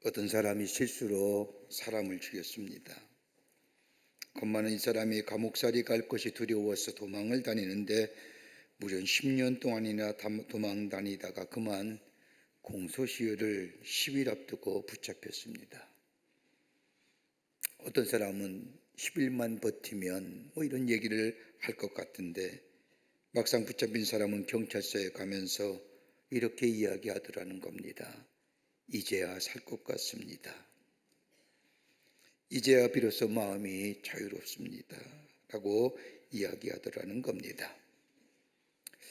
어떤 사람이 실수로 사람을 죽였습니다. 겁많은 이 사람이 감옥살이 갈 것이 두려워서 도망을 다니는데 무려 10년 동안이나 도망 다니다가 그만 공소시효를 10일 앞두고 붙잡혔습니다. 어떤 사람은 10일만 버티면 이런 얘기를 할 것 같은데 막상 붙잡힌 사람은 경찰서에 가면서 이렇게 이야기하더라는 겁니다. 이제야 살 것 같습니다. 이제야 비로소 마음이 자유롭습니다. 라고 이야기하더라는 겁니다.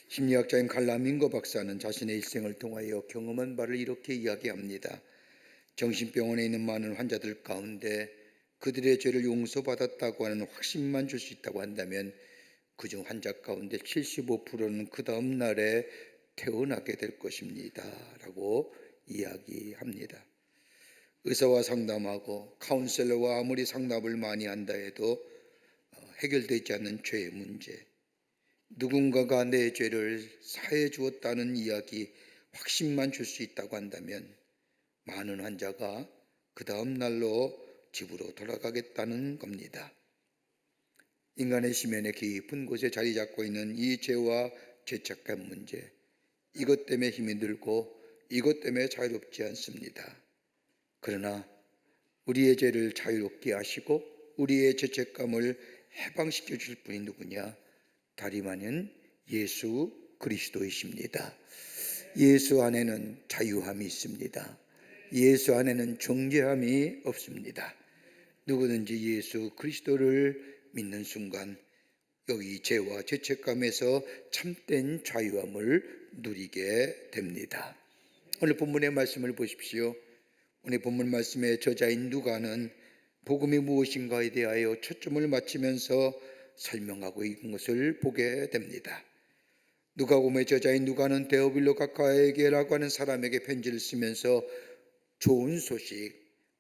심리학자인 칼라민거 박사는 자신의 일생을 통하여 경험한 바를 이렇게 이야기합니다. 정신병원에 있는 많은 환자들 가운데 그들의 죄를 용서받았다고 하는 확신만 줄 수 있다고 한다면 그중 환자 가운데 75%는 그 다음 날에 태어나게 될 것입니다. 라고 이야기합니다. 의사와 상담하고 카운셀러와 아무리 상담을 많이 한다 해도 해결되지 않는 죄의 문제, 누군가가 내 죄를 사해 주었다는 이야기, 확신만 줄 수 있다고 한다면 많은 환자가 그 다음 날로 집으로 돌아가겠다는 겁니다. 인간의 심연의 깊은 곳에 자리 잡고 있는 이 죄와 죄책감 문제, 이것 때문에 힘이 들고 이것 때문에 자유롭지 않습니다. 그러나 우리의 죄를 자유롭게 하시고 우리의 죄책감을 해방시켜 줄 분이 누구냐? 다름 아닌 예수 그리스도이십니다. 예수 안에는 자유함이 있습니다. 예수 안에는 정죄함이 없습니다. 누구든지 예수 그리스도를 믿는 순간 여기 죄와 죄책감에서 참된 자유함을 누리게 됩니다. 오늘 본문의 말씀을 보십시오. 오늘 본문 말씀의 저자인 누가는 복음이 무엇인가에 대하여 초점을 맞추면서 설명하고 있는 것을 보게 됩니다. 누가복음의 저자인 누가는 데오빌로 가카에게라고 하는 사람에게 편지를 쓰면서 좋은 소식,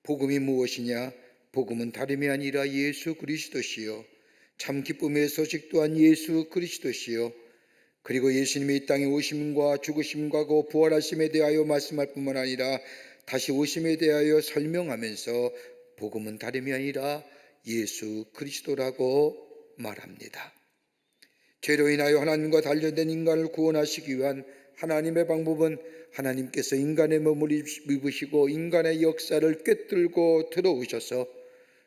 복음이 무엇이냐? 복음은 다름이 아니라 예수 그리스도시요, 참 기쁨의 소식 또한 예수 그리스도시요, 그리고 예수님이 이 땅에 오심과 죽으심과 그 부활하심에 대하여 말씀할 뿐만 아니라 다시 오심에 대하여 설명하면서 복음은 다름이 아니라 예수 그리스도라고 말합니다. 죄로 인하여 하나님과 단련된 인간을 구원하시기 위한 하나님의 방법은 하나님께서 인간의 몸을 입으시고 인간의 역사를 꿰뚫고 들어오셔서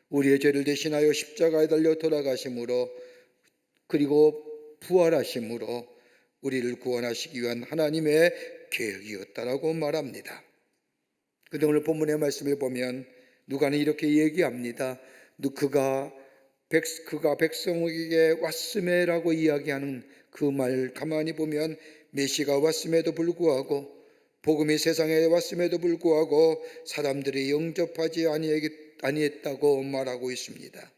우리의 죄를 대신하여 십자가에 달려 돌아가심으로 그리고 부활하심으로 우리를 구원하시기 위한 하나님의 계획이었다라고 말합니다. 그런데 오늘 본문의 말씀을 보면 누가는 이렇게 얘기합니다. 그가 백성에게 왔음에라고 이야기하는 그 말 가만히 보면 메시가 왔음에도 불구하고 복음이 세상에 왔음에도 불구하고 사람들이 영접하지 아니했다고 말하고 있습니다.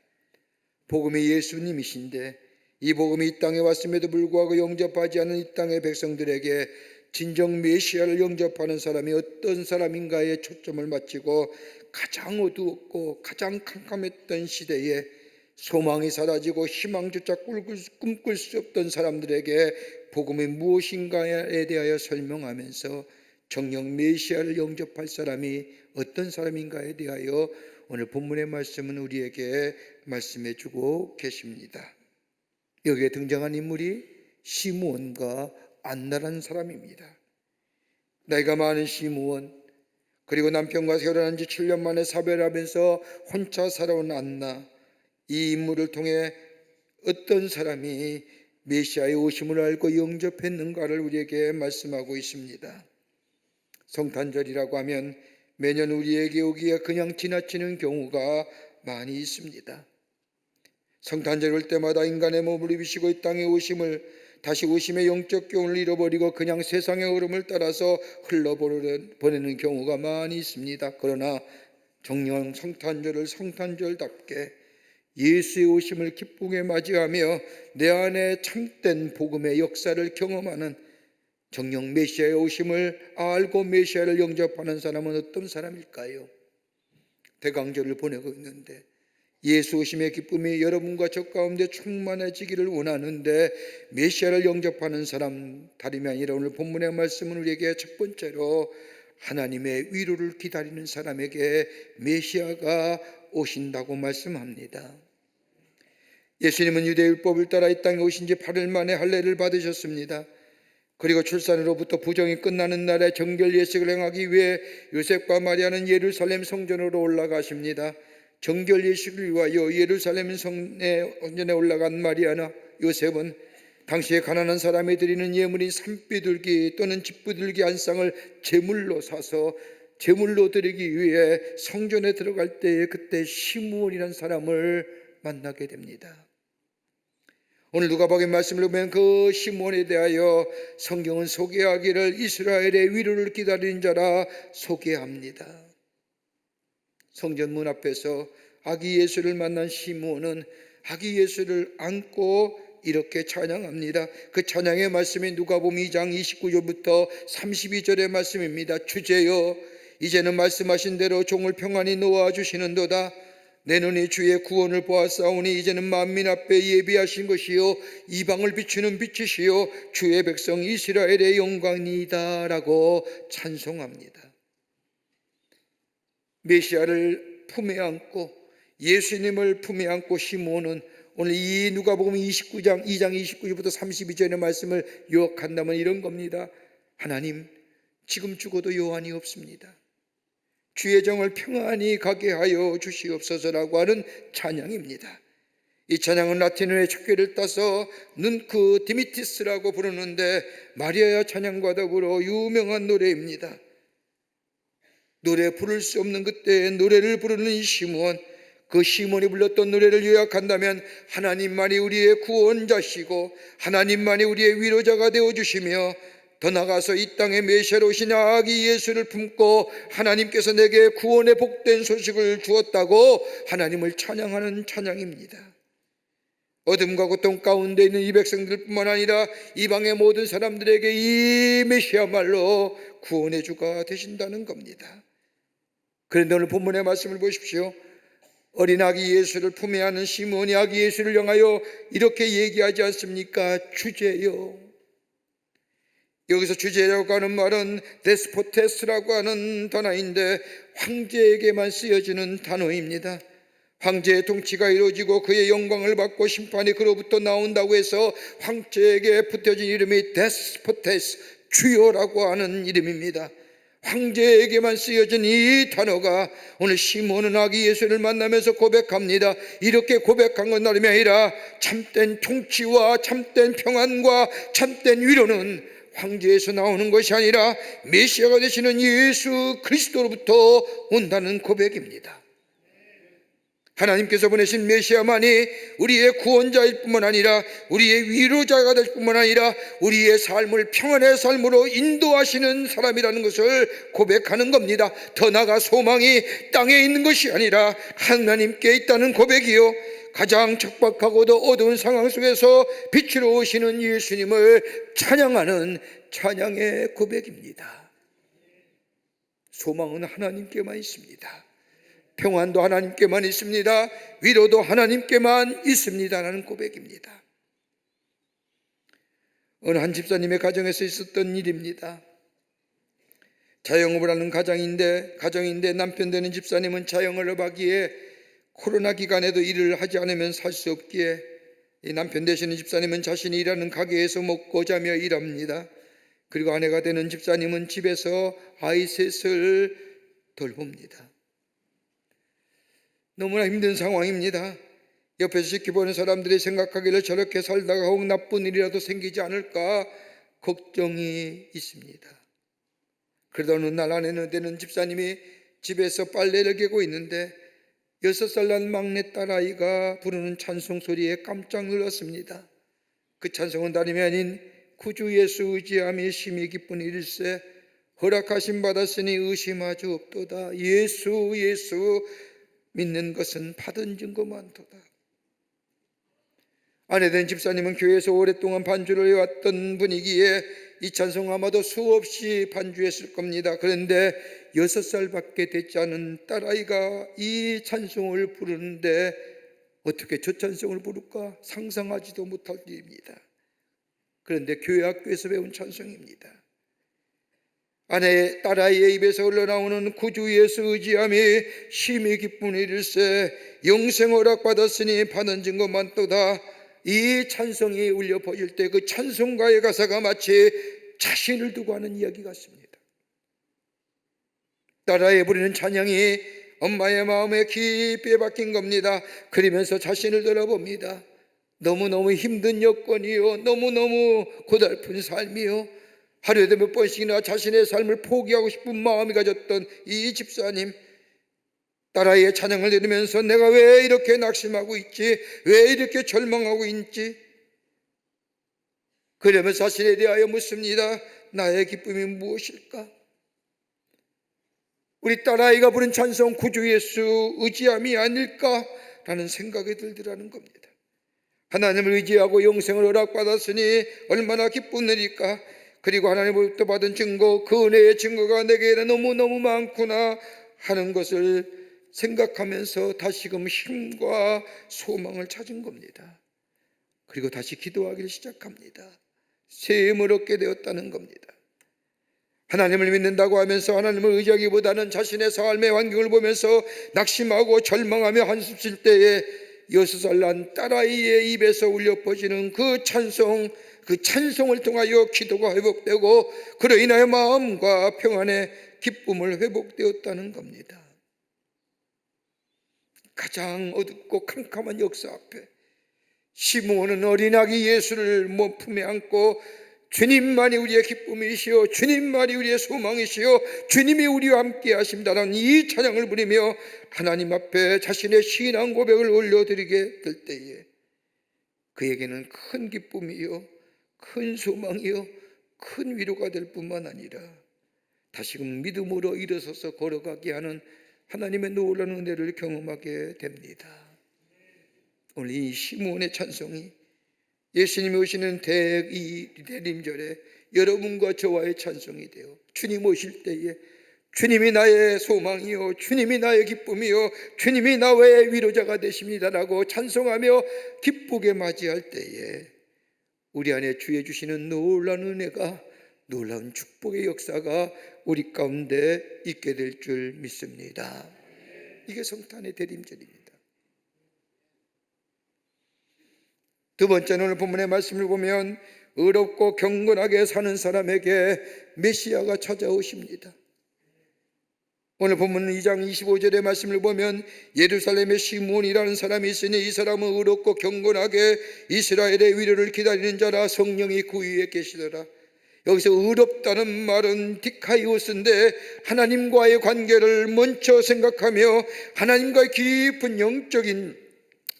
복음이 예수님이신데 이 복음이 이 땅에 왔음에도 불구하고 영접하지 않은 이 땅의 백성들에게 진정 메시아를 영접하는 사람이 어떤 사람인가에 초점을 맞추고 가장 어두웠고 가장 캄캄했던 시대에 소망이 사라지고 희망조차 꿈꿀 수 없던 사람들에게 복음이 무엇인가에 대하여 설명하면서 정녕 메시아를 영접할 사람이 어떤 사람인가에 대하여 오늘 본문의 말씀은 우리에게 말씀해 주고 계십니다. 여기에 등장한 인물이 시므온과 안나라는 사람입니다. 나이가 많은 시므온, 그리고 남편과 결혼한 지 7년 만에 사별하면서 혼자 살아온 안나, 이 인물을 통해 어떤 사람이 메시아의 오심을 알고 영접했는가를 우리에게 말씀하고 있습니다. 성탄절이라고 하면 매년 우리에게 오기에 그냥 지나치는 경우가 많이 있습니다. 성탄절 올 때마다 인간의 몸을 입으시고 이 땅에 오심을, 다시 오심의 영적 교훈을 잃어버리고 그냥 세상의 흐름을 따라서 흘러보내는 경우가 많이 있습니다. 그러나 정녕 성탄절을 성탄절답게 예수의 오심을 기쁘게 맞이하며 내 안에 참된 복음의 역사를 경험하는 정녕 메시아의 오심을 알고 메시아를 영접하는 사람은 어떤 사람일까요? 대강절을 보내고 있는데 예수 오심의 기쁨이 여러분과 저 가운데 충만해지기를 원하는데 메시아를 영접하는 사람, 다름이 아니라 오늘 본문의 말씀은 우리에게 첫 번째로 하나님의 위로를 기다리는 사람에게 메시아가 오신다고 말씀합니다. 예수님은 유대율법을 따라 이 땅에 오신 지 8일 만에 할례를 받으셨습니다. 그리고 출산으로부터 부정이 끝나는 날에 정결 예식을 행하기 위해 요셉과 마리아는 예루살렘 성전으로 올라가십니다. 정결 예식을 위하여 예루살렘 성전에 올라간 마리아나 요셉은 당시에 가난한 사람이 드리는 예물인 산비둘기 또는 집비둘기 한 쌍을 제물로 사서 제물로 드리기 위해 성전에 들어갈 때에 그때 시므온이라는 사람을 만나게 됩니다. 오늘 누가복음 말씀을 보면 그 시므온에 대하여 성경은 소개하기를 이스라엘의 위로를 기다리는 자라 소개합니다. 성전 문 앞에서 아기 예수를 만난 시므온은 아기 예수를 안고 이렇게 찬양합니다. 그 찬양의 말씀이 누가복음 2장 29절부터 32절의 말씀입니다. 주제여 이제는 말씀하신 대로 종을 평안히 놓아 주시는도다. 내 눈이 주의 구원을 보았사오니 이제는 만민 앞에 예비하신 것이요 이방을 비추는 빛이시요 주의 백성 이스라엘의 영광이다 라고 찬송합니다. 메시아를 품에 안고 예수님을 품에 안고 시므온은 오늘 이 누가복음 2장 29절부터 32절의 말씀을 요약한다면 이런 겁니다. 하나님, 지금 죽어도 여한이 없습니다. 주의 정을 평안히 가게 하여 주시옵소서라고 하는 찬양입니다. 이 찬양은 라틴어의 척결을 따서 눈크 디미티스라고 부르는데 마리아의 찬양과 더불어 유명한 노래입니다. 노래 부를 수 없는 그때에 노래를 부르는 이 시므온, 그 시몬이 불렀던 노래를 요약한다면 하나님만이 우리의 구원자시고 하나님만이 우리의 위로자가 되어주시며 더 나아가서 이 땅에 메시아로 오신 아기 예수를 품고 하나님께서 내게 구원의 복된 소식을 주었다고 하나님을 찬양하는 찬양입니다. 어둠과 고통 가운데 있는 이 백성들뿐만 아니라 이방의 모든 사람들에게 이 메시아말로 구원의 주가 되신다는 겁니다. 그런데 오늘 본문의 말씀을 보십시오. 어린 아기 예수를 품에 안은 시므온이 아기 예수를 향하여 이렇게 얘기하지 않습니까? 주제여. 여기서 주제라고 하는 말은 데스포테스라고 하는 단어인데 황제에게만 쓰여지는 단어입니다. 황제의 통치가 이루어지고 그의 영광을 받고 심판이 그로부터 나온다고 해서 황제에게 붙여진 이름이 데스포테스, 주요라고 하는 이름입니다. 황제에게만 쓰여진 이 단어가 오늘 시므온은 아기 예수를 만나면서 고백합니다. 이렇게 고백한 건 나름이 아니라 참된 통치와 참된 평안과 참된 위로는 황제에서 나오는 것이 아니라 메시아가 되시는 예수 그리스도로부터 온다는 고백입니다. 하나님께서 보내신 메시아만이 우리의 구원자일 뿐만 아니라 우리의 위로자가 될 뿐만 아니라 우리의 삶을 평안의 삶으로 인도하시는 사람이라는 것을 고백하는 겁니다. 더 나아가 소망이 땅에 있는 것이 아니라 하나님께 있다는 고백이요, 가장 척박하고도 어두운 상황 속에서 빛으로 오시는 예수님을 찬양하는 찬양의 고백입니다. 소망은 하나님께만 있습니다. 평안도 하나님께만 있습니다. 위로도 하나님께만 있습니다라는 고백입니다. 어느 한 집사님의 가정에서 있었던 일입니다. 자영업을 하는 가정인데 남편 되는 집사님은 자영업을 하기에 코로나 기간에도 일을 하지 않으면 살 수 없기에 이 남편 되시는 집사님은 자신이 일하는 가게에서 먹고 자며 일합니다. 그리고 아내가 되는 집사님은 집에서 아이 셋을 돌봅니다. 너무나 힘든 상황입니다. 옆에서 지켜보는 사람들이 생각하기를 저렇게 살다가 혹 나쁜 일이라도 생기지 않을까 걱정이 있습니다. 그러다 어느 날 아내는 되는 집사님이 집에서 빨래를 개고 있는데 6살 난 막내 딸아이가 부르는 찬송 소리에 깜짝 놀랐습니다. 그 찬송은 다름이 아닌 구주 예수 의지함이 심히 기쁜 일일세 허락하심 받았으니 의심하지 없도다. 예수 믿는 것은 받은 증거만도다. 아내된 집사님은 교회에서 오랫동안 반주를 해왔던 분이기에 이 찬송 아마도 수없이 반주했을 겁니다. 그런데 6살밖에 되지 않은 딸아이가 이 찬송을 부르는데 어떻게 저 찬송을 부를까 상상하지도 못할 일입니다. 그런데 교회 학교에서 배운 찬송입니다. 아내 딸아이의 입에서 흘러나오는 구주 예수 의지함이 심히 기쁜 일일세. 영생 허락받았으니 받은 증거만 또다. 이 찬송이 울려 퍼질 때 그 찬송가의 가사가 마치 자신을 두고 하는 이야기 같습니다. 딸아이의 부르는 찬양이 엄마의 마음에 깊이 박힌 겁니다. 그러면서 자신을 돌아봅니다. 너무너무 힘든 여건이요, 너무너무 고달픈 삶이요, 하루에도 몇 번씩이나 자신의 삶을 포기하고 싶은 마음이 가졌던 이 집사님, 딸아이의 찬양을 들으면서 내가 왜 이렇게 낙심하고 있지, 왜 이렇게 절망하고 있지, 그러면서 자신에 대하여 묻습니다. 나의 기쁨이 무엇일까? 우리 딸아이가 부른 찬송 구주 예수 의지함이 아닐까라는 생각이 들더라는 겁니다. 하나님을 의지하고 영생을 허락받았으니 얼마나 기쁜 일일까? 그리고 하나님으로부터 받은 증거, 그 은혜의 증거가 내게는 너무너무 많구나 하는 것을 생각하면서 다시금 힘과 소망을 찾은 겁니다. 그리고 다시 기도하기를 시작합니다. 새 힘을 얻게 되었다는 겁니다. 하나님을 믿는다고 하면서 하나님을 의지하기보다는 자신의 삶의 환경을 보면서 낙심하고 절망하며 한숨 쉴 때에 6살 난 딸아이의 입에서 울려 퍼지는 그 찬송을 통하여 기도가 회복되고 그로 인하여 마음과 평안의 기쁨을 회복되었다는 겁니다. 가장 어둡고 캄캄한 역사 앞에 시므온은 어린아기 예수를 몸품에 안고 주님만이 우리의 기쁨이시오, 주님만이 우리의 소망이시오, 주님이 우리와 함께 하십니다라는 이 찬양을 부리며 하나님 앞에 자신의 신앙 고백을 올려드리게 될 때에 그에게는 큰 기쁨이요, 큰 소망이요, 큰 위로가 될 뿐만 아니라 다시금 믿음으로 일어서서 걸어가게 하는 하나님의 놀라운 은혜를 경험하게 됩니다. 오늘 이 시므온의 찬송이 예수님이 오시는 대림절에 여러분과 저와의 찬송이 되어 주님 오실 때에 주님이 나의 소망이요, 주님이 나의 기쁨이요, 주님이 나의 위로자가 되십니다라고 찬송하며 기쁘게 맞이할 때에 우리 안에 주의 주시는 놀라운 은혜가, 놀라운 축복의 역사가 우리 가운데 있게 될 줄 믿습니다. 이게 성탄의 대림절입니다. 두 번째는 오늘 본문의 말씀을 보면 의롭고 경건하게 사는 사람에게 메시아가 찾아오십니다. 오늘 본문 2장 25절의 말씀을 보면 예루살렘에 시므온이라는 사람이 있으니 이 사람은 의롭고 경건하게 이스라엘의 위로를 기다리는 자라 성령이 그 위에 계시더라. 여기서 의롭다는 말은 디카이오스인데 하나님과의 관계를 먼저 생각하며 하나님과의 깊은 영적인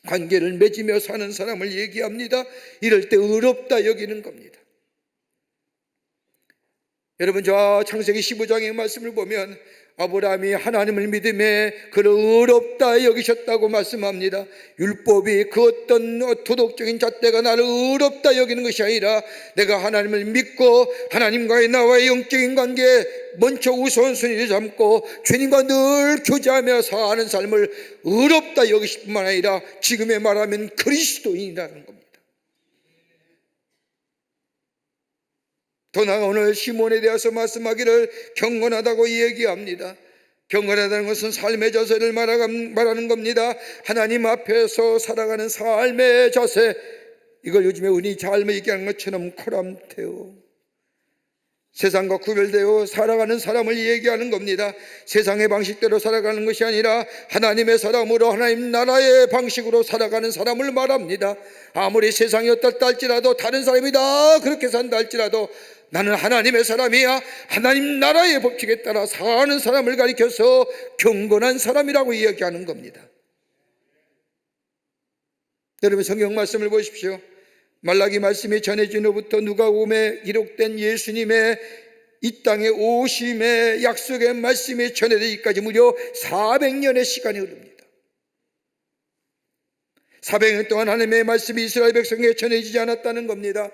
관계를 맺으며 사는 사람을 얘기합니다. 이럴 때 의롭다 여기는 겁니다. 여러분, 저 창세기 15장의 말씀을 보면 아브라함이 하나님을 믿음에 그를 의롭다 여기셨다고 말씀합니다. 율법이 그 어떤 도덕적인 잣대가 나를 의롭다 여기는 것이 아니라 내가 하나님을 믿고 하나님과의 나와의 영적인 관계 먼저 우선순위를 삼고 주님과 늘 교제하며 사는 삶을 의롭다 여기실 뿐만 아니라 지금의 말하면 그리스도인이라는 겁니다. 더 나아가 오늘 시몬에 대해서 말씀하기를 경건하다고 얘기합니다. 경건하다는 것은 삶의 자세를 말하는 겁니다. 하나님 앞에서 살아가는 삶의 자세, 이걸 요즘에 흔히 잘 얘기하는 것처럼 코람테오, 세상과 구별되어 살아가는 사람을 얘기하는 겁니다. 세상의 방식대로 살아가는 것이 아니라 하나님의 사람으로 하나님 나라의 방식으로 살아가는 사람을 말합니다. 아무리 세상이 어떻다 할지라도 다른 사람이 다 그렇게 산다 할지라도 나는 하나님의 사람이야, 하나님 나라의 법칙에 따라 사는 사람을 가리켜서 경건한 사람이라고 이야기하는 겁니다. 여러분, 성경 말씀을 보십시오. 말라기 말씀이 전해진 후부터 누가복음에 기록된 예수님의 이 땅에 오심의 약속의 말씀이 전해지기까지 무려 400년의 시간이 흐릅니다. 400년 동안 하나님의 말씀이 이스라엘 백성에게 전해지지 않았다는 겁니다.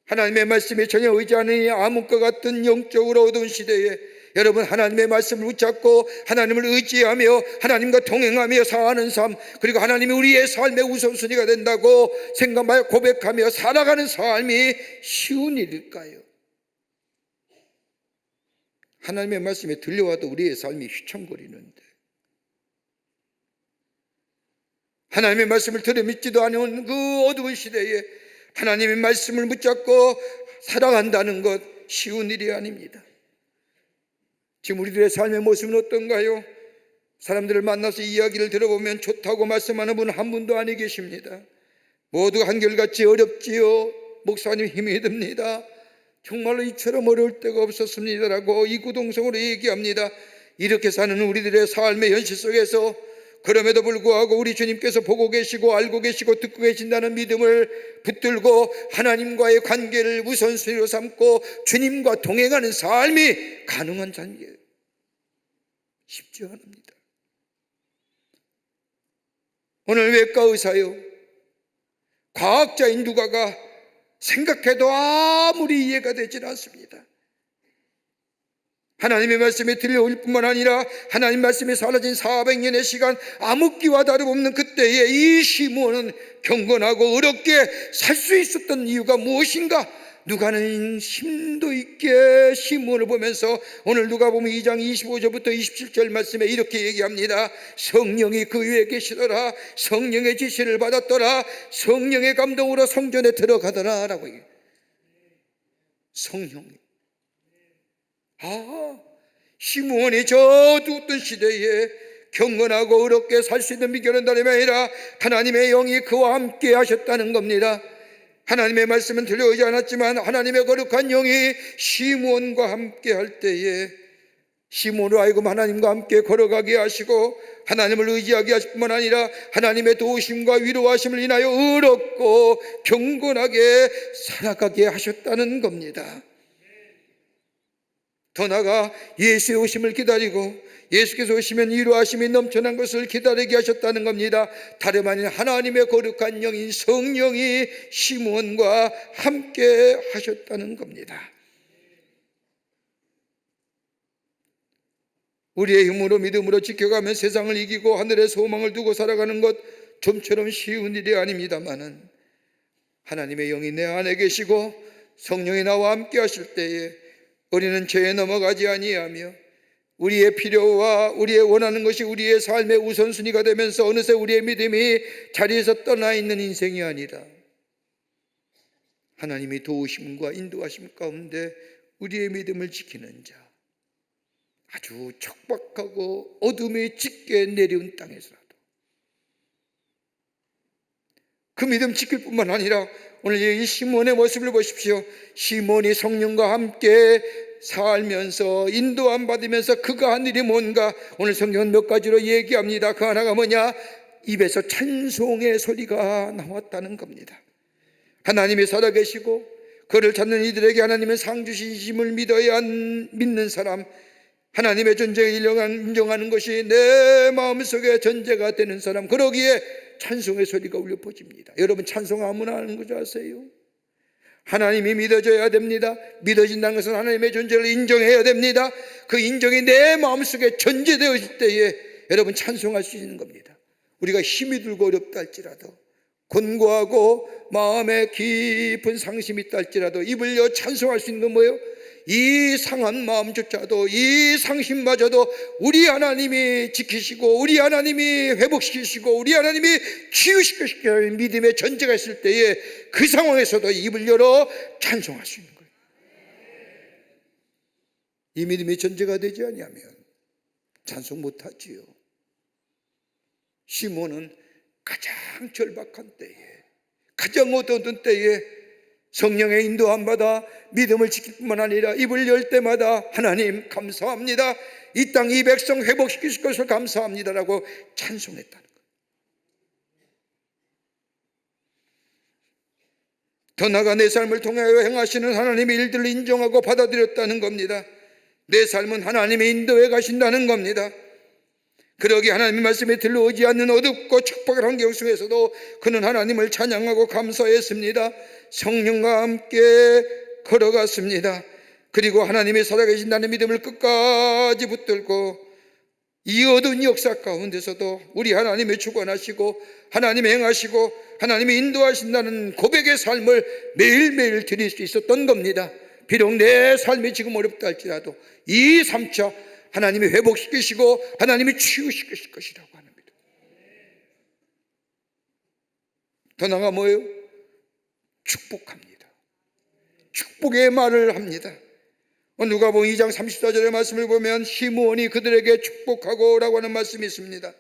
하나님의 말씀이 전혀 의지하는 암흑과 같은 영적으로 어두운 시대에 여러분, 하나님의 말씀을 붙잡고 하나님을 의지하며 하나님과 동행하며 사는 삶, 그리고 하나님이 우리의 삶의 우선순위가 된다고 생각하며 고백하며 살아가는 삶이 쉬운 일일까요? 하나님의 말씀에 들려와도 우리의 삶이 휘청거리는데, 하나님의 말씀을 들어 믿지도 않은 그 어두운 시대에 하나님의 말씀을 붙잡고 살아간다는 것 쉬운 일이 아닙니다. 지금 우리들의 삶의 모습은 어떤가요? 사람들을 만나서 이야기를 들어보면 좋다고 말씀하는 분 한 분도 아니 계십니다. 모두 한결같이 어렵지요. 목사님 힘이 듭니다. 정말로 이처럼 어려울 때가 없었습니다라고 이구동성으로 얘기합니다. 이렇게 사는 우리들의 삶의 현실 속에서 그럼에도 불구하고 우리 주님께서 보고 계시고 알고 계시고 듣고 계신다는 믿음을 붙들고 하나님과의 관계를 우선순위로 삼고 주님과 동행하는 삶이 가능한 삶이에요. 쉽지 않습니다. 오늘 외과 의사요, 과학자인 누가가 생각해도 아무리 이해가 되질 않습니다. 하나님의 말씀이 들려올 뿐만 아니라 하나님 말씀이 사라진 400년의 시간, 암흑기와 다름없는 그때에 이 시므온은 경건하고 어렵게 살 수 있었던 이유가 무엇인가? 누가는 심도 있게 시므온을 보면서 오늘 누가복음 2장 25절부터 27절 말씀에 이렇게 얘기합니다. 성령이 그 위에 계시더라. 성령의 지시를 받았더라. 성령의 감동으로 성전에 들어가더라 라고 얘기해요. 성령이. 시므온이 저 어두웠던 시대에 경건하고 어렵게 살 수 있는 비결은 다름이 아니라 하나님의 영이 그와 함께 하셨다는 겁니다. 하나님의 말씀은 들려오지 않았지만 하나님의 거룩한 영이 시므온과 함께 할 때에 시므온으로 하여금 하나님과 함께 걸어가게 하시고 하나님을 의지하게 하실 뿐만 아니라 하나님의 도우심과 위로하심을 인하여 어렵고 경건하게 살아가게 하셨다는 겁니다. 더 나아가 예수의 오심을 기다리고 예수께서 오시면 위로하심이 넘쳐난 것을 기다리게 하셨다는 겁니다. 다름 아닌 하나님의 거룩한 영인 성령이 시므온과 함께 하셨다는 겁니다. 우리의 힘으로 믿음으로 지켜가면 세상을 이기고 하늘의 소망을 두고 살아가는 것 좀처럼 쉬운 일이 아닙니다마는 하나님의 영이 내 안에 계시고 성령이 나와 함께 하실 때에 우리는 죄에 넘어가지 아니하며 우리의 필요와 우리의 원하는 것이 우리의 삶의 우선순위가 되면서 어느새 우리의 믿음이 자리에서 떠나 있는 인생이 아니라 하나님의 도우심과 인도하심 가운데 우리의 믿음을 지키는 자, 아주 척박하고 어둠이 짙게 내려온 땅에서라도 그 믿음 지킬 뿐만 아니라 오늘 이 시므온의 모습을 보십시오. 시므온이 성령과 함께 살면서 인도함 받으면서 그가 한 일이 뭔가 오늘 성경은 몇 가지로 얘기합니다. 그 하나가 뭐냐? 입에서 찬송의 소리가 나왔다는 겁니다. 하나님이 살아계시고 그를 찾는 이들에게 하나님은 상 주시심을 믿어야 믿는 사람, 하나님의 존재를 인정하는 것이 내 마음속에 전제가 되는 사람, 그러기에 찬송의 소리가 울려 퍼집니다. 여러분, 찬송 아무나 하는 거 아세요? 하나님이 믿어져야 됩니다. 믿어진다는 것은 하나님의 존재를 인정해야 됩니다. 그 인정이 내 마음속에 전제되어질 때에 여러분 찬송할 수 있는 겁니다. 우리가 힘이 들고 어렵다 할지라도, 곤고하고 마음에 깊은 상심이 있다 할지라도 입을 여 찬송할 수 있는 건 뭐예요? 이 상한 마음조차도, 이 상심마저도 우리 하나님이 지키시고 우리 하나님이 회복시키시고 우리 하나님이 치유시키시는 믿음의 전제가 있을 때에 그 상황에서도 입을 열어 찬송할 수 있는 거예요. 이 믿음의 전제가 되지 아니하면 찬송 못하지요. 시므온은 가장 절박한 때에, 가장 어두운 때에 성령의 인도함 받아 믿음을 지킬 뿐만 아니라 입을 열 때마다 하나님 감사합니다, 이 땅 이 백성 회복시키실 것을 감사합니다라고 찬송했다는 거예요. 더 나아가 내 삶을 통하여 행하시는 하나님의 일들을 인정하고 받아들였다는 겁니다. 내 삶은 하나님의 인도에 가신다는 겁니다. 그러기에 하나님의 말씀에 들려오지 않는 어둡고 척박한 환경 속에서도 그는 하나님을 찬양하고 감사했습니다. 성령과 함께 걸어갔습니다. 그리고 하나님이 살아계신다는 믿음을 끝까지 붙들고 이 어두운 역사 가운데서도 우리 하나님이 주관하시고 하나님이 행하시고 하나님이 인도하신다는 고백의 삶을 매일매일 드릴 수 있었던 겁니다. 비록 내 삶이 지금 어렵다 할지라도 이 3차 하나님이 회복시키시고 하나님이 치유시키실 것이라고 합니다. 더 나아가 뭐예요? 축복합니다. 축복의 말을 합니다. 누가복음 2장 34절의 말씀을 보면 시므온이 그들에게 축복하고 라고 하는 말씀이 있습니다.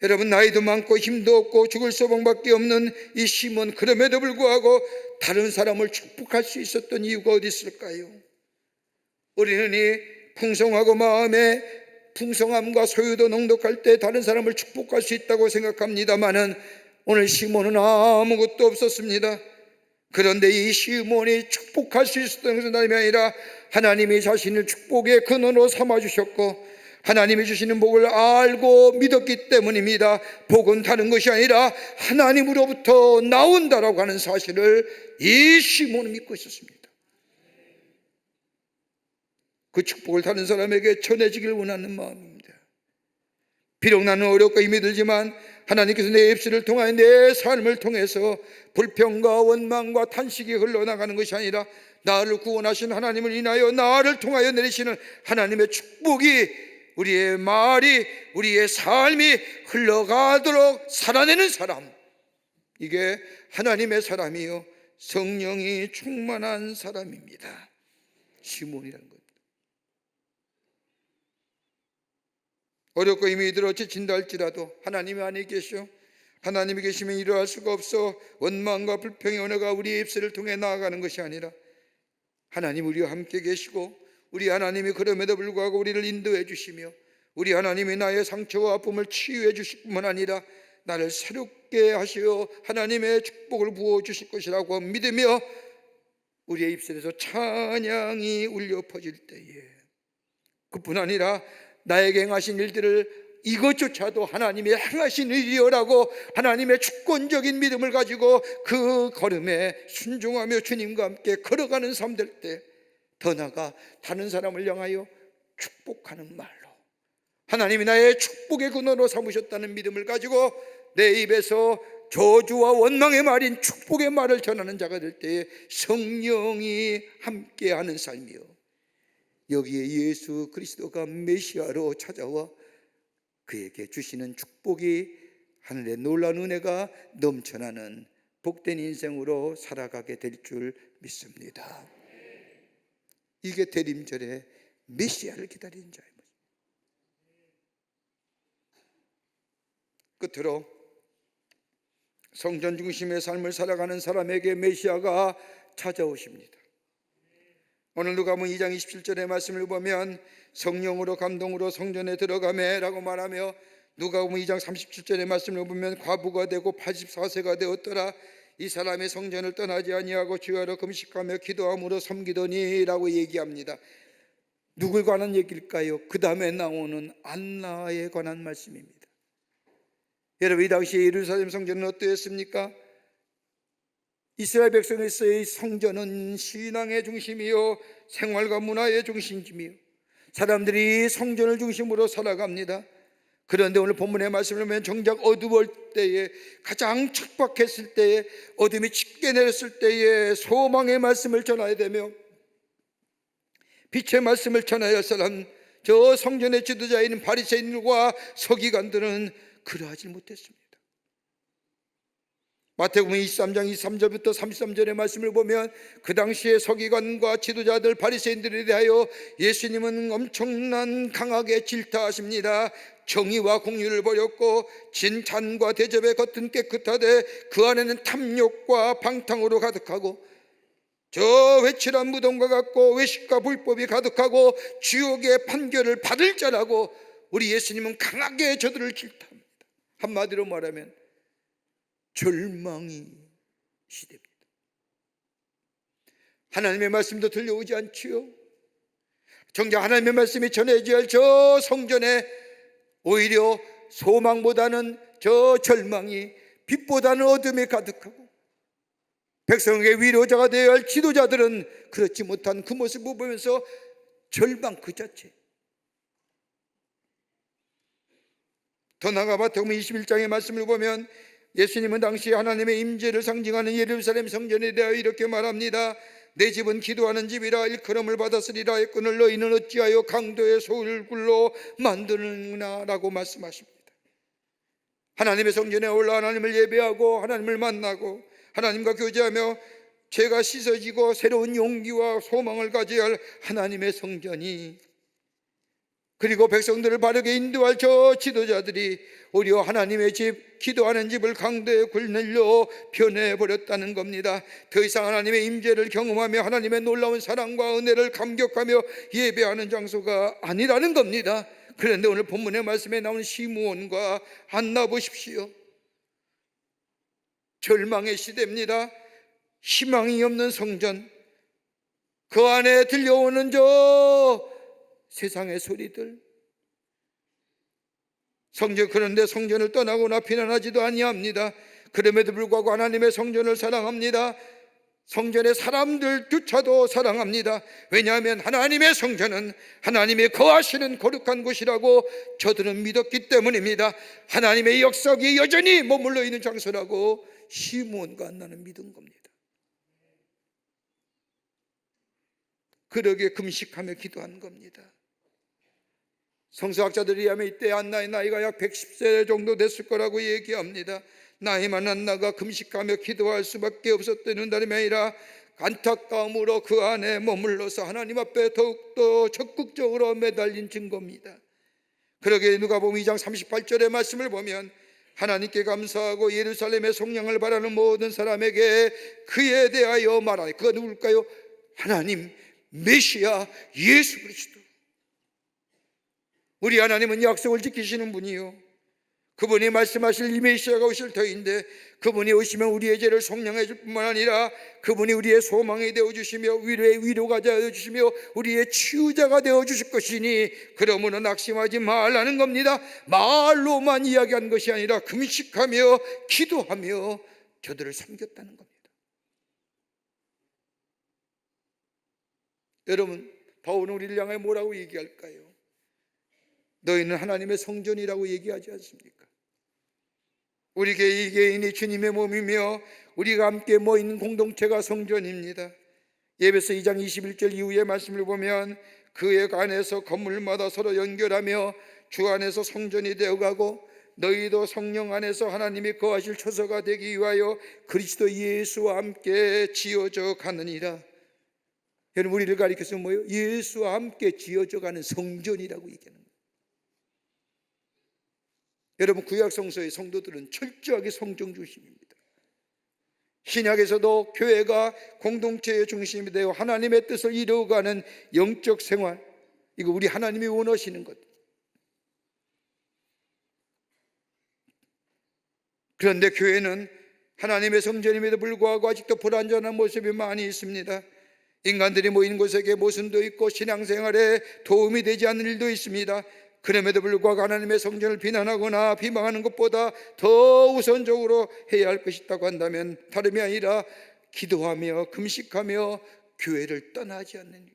여러분, 나이도 많고 힘도 없고 죽을 소망밖에 없는 이 시므온, 그럼에도 불구하고 다른 사람을 축복할 수 있었던 이유가 어디 있을까요? 우리는 이 풍성하고 마음에 풍성함과 소유도 넉넉할 때 다른 사람을 축복할 수 있다고 생각합니다마는 오늘 시므온은 아무것도 없었습니다. 그런데 이 시므온이 축복할 수 있었던 것은 다름이 아니라 하나님이 자신을 축복의 근원으로 삼아주셨고 하나님이 주시는 복을 알고 믿었기 때문입니다. 복은 다른 것이 아니라 하나님으로부터 나온다라고 하는 사실을 이 시므온은 믿고 있었습니다. 그 축복을 다른 사람에게 전해지길 원하는 마음입니다. 비록 나는 어렵고 힘이 들지만 하나님께서 내 입술을 통하여 내 삶을 통해서 불평과 원망과 탄식이 흘러나가는 것이 아니라 나를 구원하신 하나님을 인하여 나를 통하여 내리시는 하나님의 축복이 우리의 말이, 우리의 삶이 흘러가도록 살아내는 사람, 이게 하나님의 사람이요 성령이 충만한 사람입니다. 시므온이라는 겁니다. 어렵고 힘이 들어 지친다 할지라도 하나님이 안에 계시오, 하나님이 계시면 이러할 수가 없어 원망과 불평의 언어가 우리의 입술을 통해 나아가는 것이 아니라 하나님 우리와 함께 계시고 우리 하나님이 그럼에도 불구하고 우리를 인도해 주시며 우리 하나님이 나의 상처와 아픔을 치유해 주실 뿐만 아니라 나를 새롭게 하시어 하나님의 축복을 부어 주실 것이라고 믿으며 우리의 입술에서 찬양이 울려 퍼질 때에 그뿐 아니라 나에게 행하신 일들을 이것조차도 하나님이 행하신 일이여라고 하나님의 주권적인 믿음을 가지고 그 걸음에 순종하며 주님과 함께 걸어가는 삶 될 때 더 나아가 다른 사람을 향하여 축복하는 말로 하나님이 나의 축복의 근원으로 삼으셨다는 믿음을 가지고 내 입에서 저주와 원망의 말인 축복의 말을 전하는 자가 될 때에 성령이 함께하는 삶이요 여기에 예수 그리스도가 메시아로 찾아와 그에게 주시는 축복이 하늘의 놀라운 은혜가 넘쳐나는 복된 인생으로 살아가게 될 줄 믿습니다. 이게 대림절에 메시아를 기다리는 자입니다. 끝으로 성전 중심의 삶을 살아가는 사람에게 메시아가 찾아오십니다. 오늘 누가복음 2장 27절의 말씀을 보면 성령으로 감동으로 성전에 들어가매 라고 말하며 누가복음 2장 37절의 말씀을 보면 과부가 되고 84세가 되었더라 이 사람이 성전을 떠나지 아니하고 주야로 금식하며 기도함으로 섬기더니 라고 얘기합니다. 누굴 관한 얘기일까요? 그 다음에 나오는 안나에 관한 말씀입니다. 여러분, 이 당시에 예루살렘 성전은 어떠했습니까? 이스라엘 백성에서의 성전은 신앙의 중심이요 생활과 문화의 중심이요 사람들이 성전을 중심으로 살아갑니다. 그런데 오늘 본문의 말씀을 보면 정작 어두울 때에 가장 척박했을 때에 어둠이 짙게 내렸을 때에 소망의 말씀을 전해야 되며 빛의 말씀을 전해야 할 사람 저 성전의 지도자인 바리새인들과 서기관들은 그러하지 못했습니다. 마태복음 23장 23절부터 33절의 말씀을 보면 그 당시에 서기관과 지도자들 바리새인들에 대하여 예수님은 엄청난 강하게 질타하십니다. 정의와 공의를 버렸고 진찬과 대접의 겉은 깨끗하되 그 안에는 탐욕과 방탕으로 가득하고 저 회칠한 무덤과 같고 외식과 불법이 가득하고 지옥의 판결을 받을 자라고 우리 예수님은 강하게 저들을 질타합니다. 한마디로 말하면 절망이 시대입니다. 하나님의 말씀도 들려오지 않지요. 정작 하나님의 말씀이 전해져야 할 저 성전에 오히려 소망보다는 저 절망이 빛보다는 어둠이 가득하고 백성에게 위로자가 되어야 할 지도자들은 그렇지 못한 그 모습을 보면서 절망 그 자체. 더 나아가 마태복음 21장의 말씀을 보면 예수님은 당시 하나님의 임재를 상징하는 예루살렘 성전에 대하여 이렇게 말합니다. 내 집은 기도하는 집이라 일컬음을 받았으리라 했거늘 너희는 어찌하여 강도의 소굴로 만드는구나 라고 말씀하십니다. 하나님의 성전에 올라 하나님을 예배하고 하나님을 만나고 하나님과 교제하며 죄가 씻어지고 새로운 용기와 소망을 가져야 할 하나님의 성전이, 그리고 백성들을 바르게 인도할 저 지도자들이 오히려 하나님의 집, 기도하는 집을 강도에 굴늘려 변해버렸다는 겁니다. 더 이상 하나님의 임재를 경험하며 하나님의 놀라운 사랑과 은혜를 감격하며 예배하는 장소가 아니라는 겁니다. 그런데 오늘 본문의 말씀에 나온 시므온과 안나 보십시오. 절망의 시대입니다. 희망이 없는 성전, 그 안에 들려오는 저 세상의 소리들, 그런데 성전을 떠나거나 비난하지도 아니합니다. 그럼에도 불구하고 하나님의 성전을 사랑합니다. 성전의 사람들조차도 사랑합니다. 왜냐하면 하나님의 성전은 하나님의 거하시는 거룩한 곳이라고 저들은 믿었기 때문입니다. 하나님의 역사가 여전히 머물러 있는 장소라고 시므온과 안나는 믿은 겁니다. 그러게 금식하며 기도한 겁니다. 성서학자들이 하면 이때 안나의 나이가 약 110세 정도 됐을 거라고 얘기합니다. 나이만 안나가 금식하며 기도할 수밖에 없었다는 다름이 아니라 안타까움으로 그 안에 머물러서 하나님 앞에 더욱더 적극적으로 매달린 증거입니다. 그러게 누가복음 2장 38절의 말씀을 보면 하나님께 감사하고 예루살렘의 성령을 바라는 모든 사람에게 그에 대하여 말하니, 그가 누굴까요? 하나님 메시아 예수 그리스도. 우리 하나님은 약속을 지키시는 분이요, 그분이 말씀하실 이 메시아가 오실 터인데 그분이 오시면 우리의 죄를 속량해 줄 뿐만 아니라 그분이 우리의 소망이 되어주시며 위로의 위로가 되어주시며 우리의 치유자가 되어주실 것이니 그러므로 낙심하지 말라는 겁니다. 말로만 이야기한 것이 아니라 금식하며 기도하며 저들을 섬겼다는 겁니다. 여러분, 바울은 우리를 향해 뭐라고 얘기할까요? 너희는 하나님의 성전이라고 얘기하지 않습니까? 우리 개인이 주님의 몸이며 우리가 함께 모인 공동체가 성전입니다. 예배서 2장 21절 이후의 말씀을 보면 그의 안에서 건물마다 서로 연결하며 주 안에서 성전이 되어가고 너희도 성령 안에서 하나님이 거하실 처소가 되기 위하여 그리스도 예수와 함께 지어져 가느니라. 여러분, 우리를 가리켜서 뭐예요? 예수와 함께 지어져 가는 성전이라고 얘기하는 거예요. 여러분, 구약 성서의 성도들은 철저하게 성전 중심입니다. 신약에서도 교회가 공동체의 중심이 되어 하나님의 뜻을 이루어가는 영적 생활, 이거 우리 하나님이 원하시는 것. 그런데 교회는 하나님의 성전임에도 불구하고 아직도 불완전한 모습이 많이 있습니다. 인간들이 모인 곳에 모순도 있고 신앙생활에 도움이 되지 않는 일도 있습니다. 그럼에도 불구하고 하나님의 성전을 비난하거나 비방하는 것보다 더 우선적으로 해야 할 것이 있다고 한다면 다름이 아니라 기도하며 금식하며 교회를 떠나지 않는 일,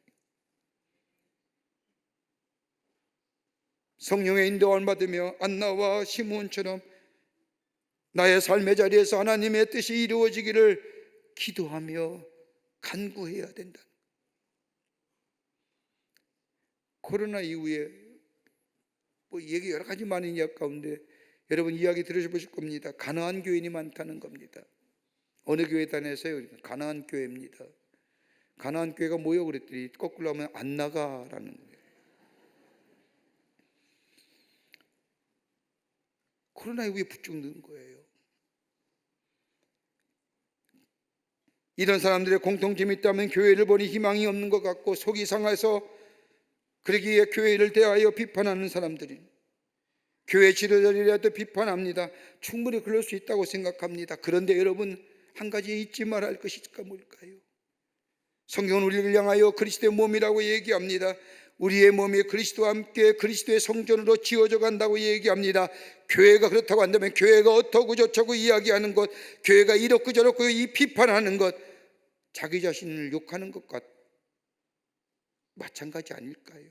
성령의 인도함을 받으며 안나와 시므온처럼 나의 삶의 자리에서 하나님의 뜻이 이루어지기를 기도하며 간구해야 된다. 코로나 이후에 얘기 여러 가지 많은 이야기 가운데 여러분 이야기 들으셔보실 겁니다. 가나안 교인이 많다는 겁니다. 어느 교회 다녀서요? 가나안 교회입니다. 가나안 교회가 뭐요? 그랬더니 거꾸로 하면 안 나가라는 거예요. 코로나 이후에 부쩍 는 거예요. 이런 사람들의 공통점이 있다면 교회를 보니 희망이 없는 것 같고 속이 상해서 그러기에 교회를 대하여 비판하는 사람들이, 교회 지도자들이라도 비판합니다. 충분히 그럴 수 있다고 생각합니다. 그런데 여러분, 한 가지 잊지 말아야 할 것이 뭘까요? 성경은 우리를 향하여 그리스도의 몸이라고 얘기합니다. 우리의 몸이 그리스도와 함께 그리스도의 성전으로 지어져 간다고 얘기합니다. 교회가 그렇다고 한다면 교회가 어떠고 저쩌고 이야기하는 것, 교회가 이렇고 저렇고 이 비판하는 것, 자기 자신을 욕하는 것과 마찬가지 아닐까요?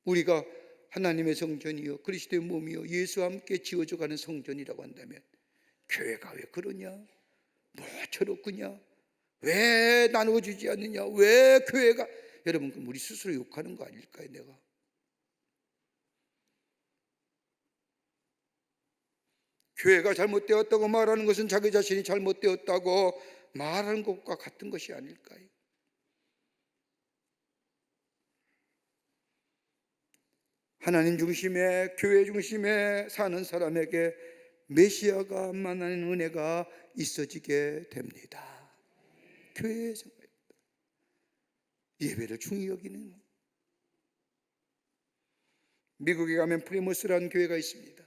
우리가 하나님의 성전이요 그리스도의 몸이요 예수와 함께 지어져 가는 성전이라고 한다면 교회가 왜 그러냐, 뭐 저렇구냐, 왜 나누어주지 않느냐? 왜 교회가? 여러분, 그럼 우리 스스로 욕하는 거 아닐까요? 내가 교회가 잘못되었다고 말하는 것은 자기 자신이 잘못되었다고 말하는 것과 같은 것이 아닐까요? 하나님 중심에, 교회 중심에 사는 사람에게 메시아가 만나는 은혜가 있어지게 됩니다. 교회에서 예배를 중히 여기는, 미국에 가면 프리머스라는 교회가 있습니다.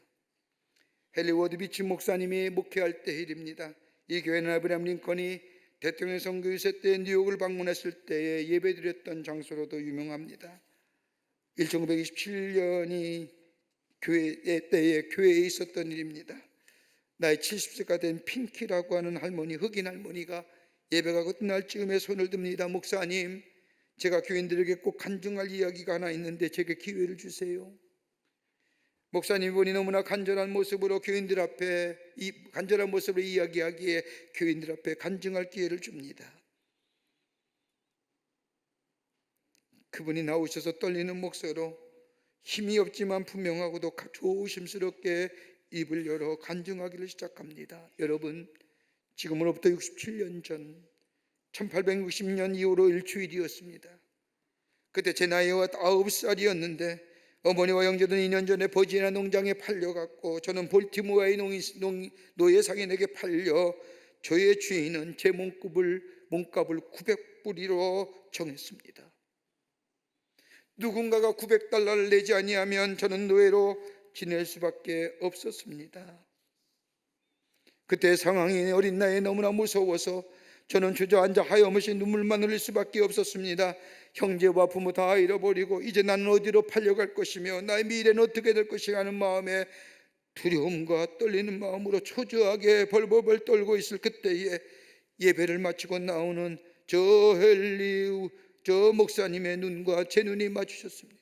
헨리 워드 비치 목사님이 목회할 때 일입니다. 이 교회는 아브라함 링컨이 대통령 선거 유세 때 뉴욕을 방문했을 때에 예배드렸던 장소로도 유명합니다. 1927년이 교회 때에 교회에 있었던 일입니다. 나이 70세가 된 핑키라고 하는 할머니, 흑인 할머니가 예배가 끝날 즈음에 손을 듭니다. 목사님, 제가 교인들에게 꼭 간증할 이야기가 하나 있는데 제게 기회를 주세요. 목사님 분이 너무나 간절한 모습으로 교인들 앞에 간절한 모습으로 이야기하기에 교인들 앞에 간증할 기회를 줍니다. 그분이 나오셔서 떨리는 목소리로 힘이 없지만 분명하고도 조심스럽게 입을 열어 간증하기를 시작합니다. 여러분, 지금으로부터 67년 전 1860년 2월 5일 주일이었습니다. 그때 제 나이가 9살이었는데 어머니와 형제는 2년 전에 버지니아 농장에 팔려갔고 저는 볼티모어의 노예 상인에게 팔려 저의 주인은 제 몸값을 900불이로 정했습니다. 누군가가 900달러를 내지 아니하면 저는 노예로 지낼 수밖에 없었습니다. 그때 상황이 어린 나이에 너무나 무서워서 저는 주저앉아 하염없이 눈물만 흘릴 수밖에 없었습니다. 형제와 부모 다 잃어버리고 이제 나는 어디로 팔려갈 것이며 나의 미래는 어떻게 될 것인가 하는 마음에 두려움과 떨리는 마음으로 초조하게 벌벌벌 떨고 있을 그때에 예배를 마치고 나오는 저 목사님의 눈과 제 눈이 마주쳤습니다.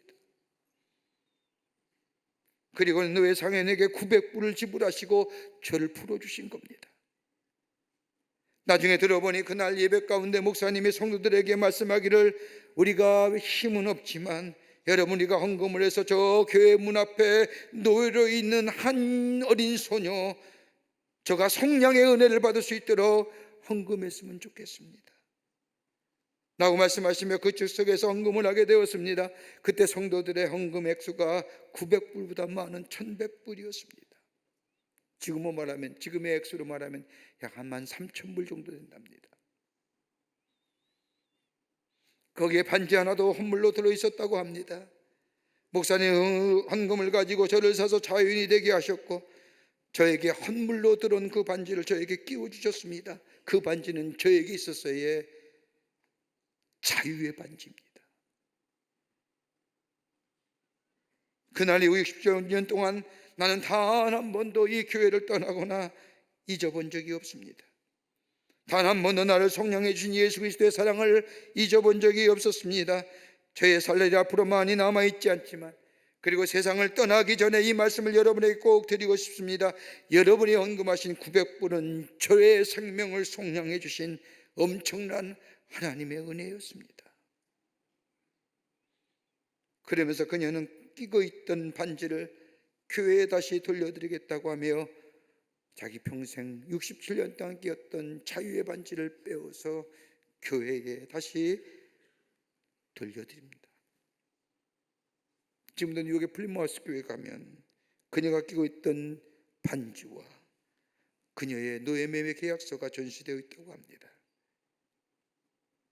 그리고 노예 상인에게 900불을 지불하시고 저를 풀어주신 겁니다. 나중에 들어보니 그날 예배 가운데 목사님이 성도들에게 말씀하기를 우리가 힘은 없지만 여러분, 우리가 헌금을 해서 저 교회 문 앞에 노예로 있는 한 어린 소녀, 저가 성령의 은혜를 받을 수 있도록 헌금했으면 좋겠습니다 라고 말씀하시며 그 즉석에서 헌금을 하게 되었습니다. 그때 성도들의 헌금 액수가 900불보다 많은 1100불이었습니다. 지금의 액수로 말하면 약 한 13,000불 정도 된답니다. 거기에 반지 하나도 헌물로 들어있었다고 합니다. 목사님 헌금을 가지고 저를 사서 자유인이 되게 하셨고 저에게 헌물로 들어온 그 반지를 저에게 끼워주셨습니다. 그 반지는 저에게 있어서의 자유의 반지입니다. 그날 이후 60년 동안 나는 단 한 번도 이 교회를 떠나거나 잊어본 적이 없습니다. 단 한 번도 나를 속량해 주신 예수 그리스도의 사랑을 잊어본 적이 없었습니다. 저의 살날이 앞으로 많이 남아있지 않지만 그리고 세상을 떠나기 전에 이 말씀을 여러분에게 꼭 드리고 싶습니다. 여러분이 헌금하신 900불은 저의 생명을 속량해 주신 엄청난 하나님의 은혜였습니다. 그러면서 그녀는 끼고 있던 반지를 교회에 다시 돌려드리겠다고 하며 자기 평생 67년 동안 끼었던 자유의 반지를 빼어서 교회에 다시 돌려드립니다. 지금도 뉴욕의 플리머스 교회 가면 그녀가 끼고 있던 반지와 그녀의 노예매매 계약서가 전시되어 있다고 합니다.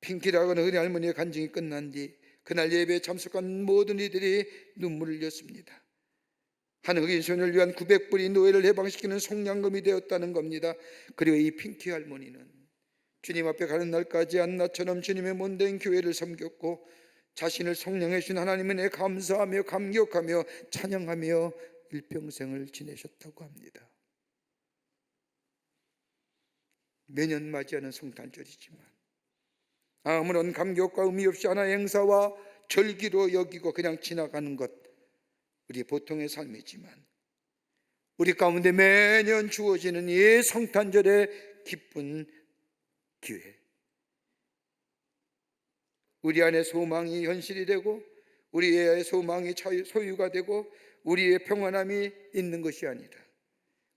핑키라고 하는 그 할머니의 간증이 끝난 뒤 그날 예배에 참석한 모든 이들이 눈물을 흘렸습니다. 한 흑인 소녀를 위한 900불이 노예를 해방시키는 속량금이 되었다는 겁니다. 그리고 이 핑키 할머니는 주님 앞에 가는 날까지 안나처럼 주님의 몸된 교회를 섬겼고 자신을 속량해 주신 하나님의 감사하며 감격하며 찬양하며 일평생을 지내셨다고 합니다. 매년 맞이하는 성탄절이지만 아무런 감격과 의미 없이 하나의 행사와 절기로 여기고 그냥 지나가는 것, 우리의 보통의 삶이지만 우리 가운데 매년 주어지는 이 성탄절의 기쁜 기회, 우리 안에 소망이 현실이 되고 우리의 소망이 소유가 되고 우리의 평안함이 있는 것이 아니라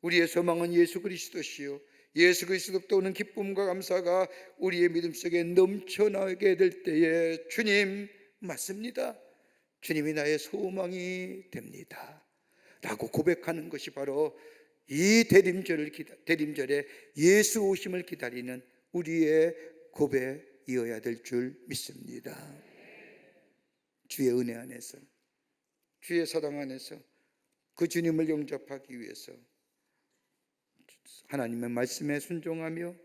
우리의 소망은 예수 그리스도시요 예수 그리스도부터 오는 기쁨과 감사가 우리의 믿음 속에 넘쳐나게 될 때에 주님 맞습니다, 주님이 나의 소망이 됩니다 라고 고백하는 것이 바로 이 대림절에 예수 오심을 기다리는 우리의 고백이어야 될 줄 믿습니다. 주의 은혜 안에서, 주의 사랑 안에서 그 주님을 영접하기 위해서 하나님의 말씀에 순종하며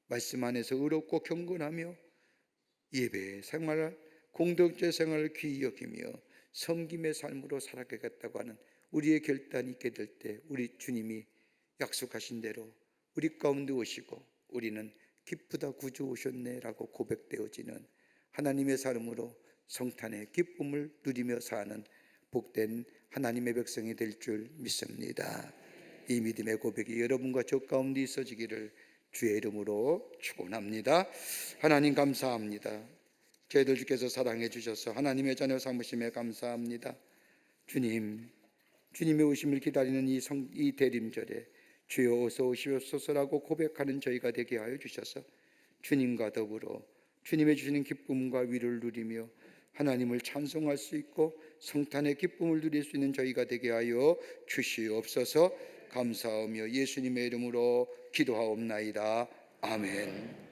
말씀 안에서 의롭고 경건하며 예배 생활, 공동체 생활을 귀히 여기며 섬김의 삶으로 살아가겠다고 하는 우리의 결단이 있게 될 때 우리 주님이 약속하신 대로 우리 가운데 오시고 우리는 기쁘다 구주 오셨네 라고 고백되어지는 하나님의 삶으로 성탄의 기쁨을 누리며 사는 복된 하나님의 백성이 될 줄 믿습니다. 이 믿음의 고백이 여러분과 저 가운데 있어지기를 주의 이름으로 축원합니다. 하나님 감사합니다. 저희들 주께서 사랑해 주셔서 하나님의 자녀 삼으심에 감사합니다. 주님의 오심을 기다리는 이 대림절에 주여 어서 오시옵소서라고 고백하는 저희가 되게 하여 주셔서 주님과 더불어 주님의 주시는 기쁨과 위로를 누리며 하나님을 찬송할 수 있고 성탄의 기쁨을 누릴 수 있는 저희가 되게 하여 주시옵소서. 감사하며 예수님의 이름으로 기도하옵나이다. 아멘.